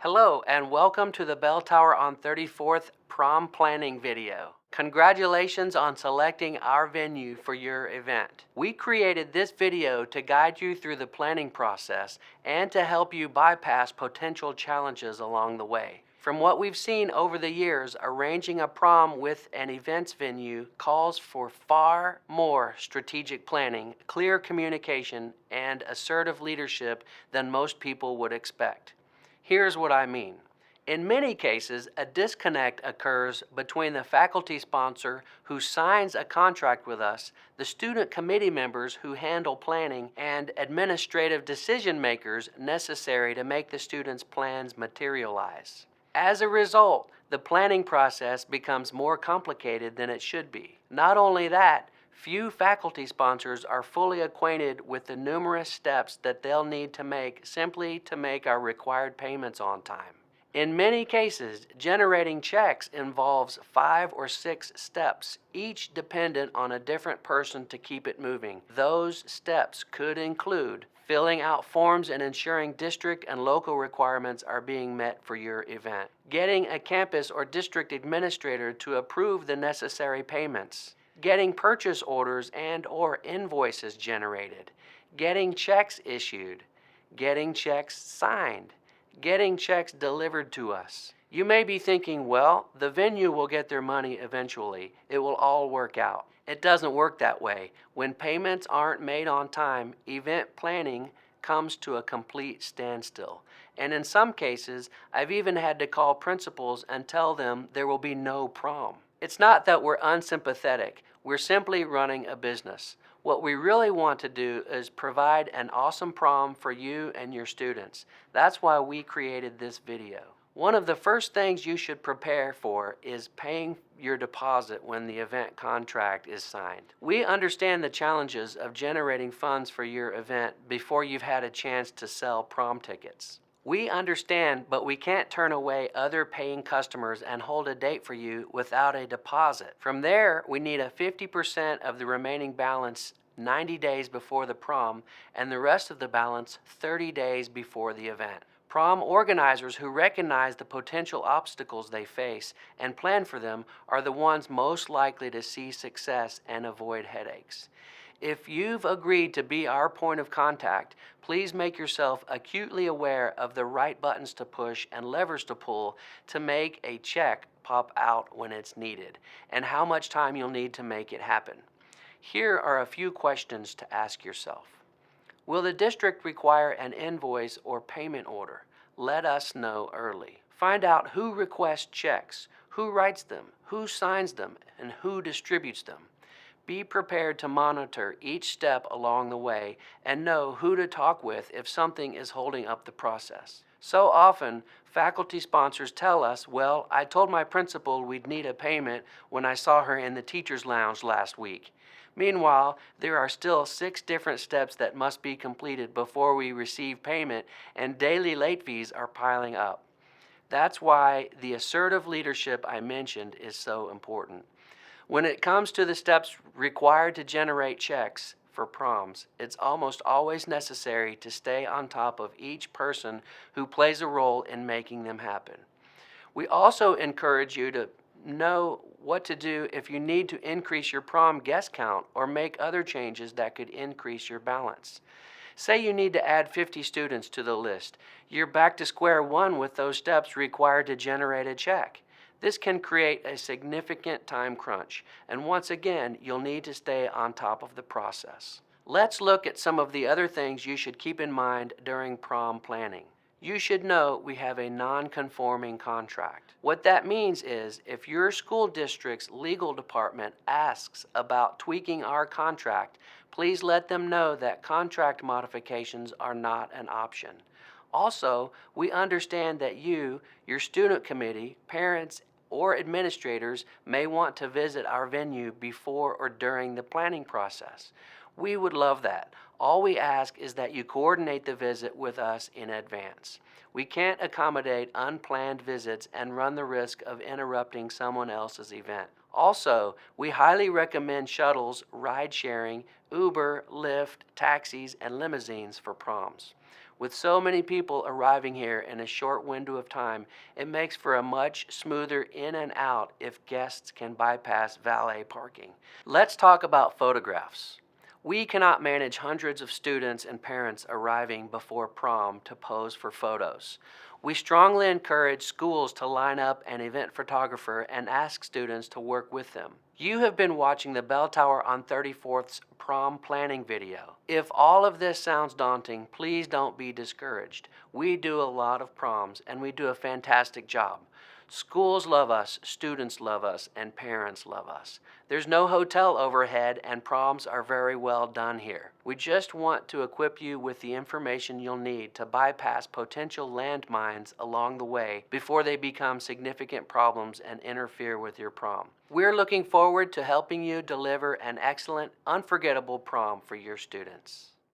Hello and welcome to the Bell Tower on 34th prom planning video. Congratulations on selecting our venue for your event. We created this video to guide you through the planning process and to help you bypass potential challenges along the way. From what we've seen over the years, arranging a prom with an events venue calls for far more strategic planning, clear communication, and assertive leadership than most people would expect. Here's what I mean. In many cases, a disconnect occurs between the faculty sponsor who signs a contract with us, the student committee members who handle planning, and administrative decision makers necessary to make the students' plans materialize. As a result, the planning process becomes more complicated than it should be. Not only that, few faculty sponsors are fully acquainted with the numerous steps that they'll need to make simply to make our required payments on time. In many cases, generating checks involves 5 or 6 steps, each dependent on a different person to keep it moving. Those steps could include filling out forms and ensuring district and local requirements are being met for your event, getting a campus or district administrator to approve the necessary payments, getting purchase orders and/or invoices generated, getting checks issued, getting checks signed, getting checks delivered to us. You may be thinking, well, the venue will get their money eventually. It will all work out. It doesn't work that way. When payments aren't made on time, event planning comes to a complete standstill. And in some cases, I've even had to call principals and tell them there will be no prom. It's not that we're unsympathetic. We're simply running a business. What we really want to do is provide an awesome prom for you and your students. That's why we created this video. One of the first things you should prepare for is paying your deposit when the event contract is signed. We understand the challenges of generating funds for your event before you've had a chance to sell prom tickets. We understand, but we can't turn away other paying customers and hold a date for you without a deposit. From there, we need a 50% of the remaining balance 90 days before the prom and the rest of the balance 30 days before the event. Prom organizers who recognize the potential obstacles they face and plan for them are the ones most likely to see success and avoid headaches. If you've agreed to be our point of contact, please make yourself acutely aware of the right buttons to push and levers to pull to make a check pop out when it's needed, and how much time you'll need to make it happen. Here are a few questions to ask yourself. Will the district require an invoice or payment order? Let us know early. Find out who requests checks, who writes them, who signs them, and who distributes them. Be prepared to monitor each step along the way and know who to talk with if something is holding up the process. So often, faculty sponsors tell us, well, I told my principal we'd need a payment when I saw her in the teacher's lounge last week. Meanwhile, there are still 6 different steps that must be completed before we receive payment, and daily late fees are piling up. That's why the assertive leadership I mentioned is so important. When it comes to the steps required to generate checks for proms, it's almost always necessary to stay on top of each person who plays a role in making them happen. We also encourage you to know what to do if you need to increase your prom guest count or make other changes that could increase your balance. Say you need to add 50 students to the list. You're back to square one with those steps required to generate a check. This can create a significant time crunch, and once again, you'll need to stay on top of the process. Let's look at some of the other things you should keep in mind during prom planning. You should know we have a non-conforming contract. What that means is if your school district's legal department asks about tweaking our contract, please let them know that contract modifications are not an option. Also, we understand that you, your student committee, parents, or administrators may want to visit our venue before or during the planning process. We would love that. All we ask is that you coordinate the visit with us in advance. We can't accommodate unplanned visits and run the risk of interrupting someone else's event. Also, we highly recommend shuttles, ride sharing, Uber, Lyft, taxis, and limousines for proms. With so many people arriving here in a short window of time, it makes for a much smoother in and out if guests can bypass valet parking. Let's talk about photographs. We cannot manage hundreds of students and parents arriving before prom to pose for photos. We strongly encourage schools to line up an event photographer and ask students to work with them. You have been watching the Bell Tower on 34th's prom planning video. If all of this sounds daunting, please don't be discouraged. We do a lot of proms and we do a fantastic job. Schools love us, students love us, and parents love us. There's no hotel overhead and proms are very well done here. We just want to equip you with the information you'll need to bypass potential landmines along the way before they become significant problems and interfere with your prom. We're looking forward to helping you deliver an excellent, unforgettable prom for your students.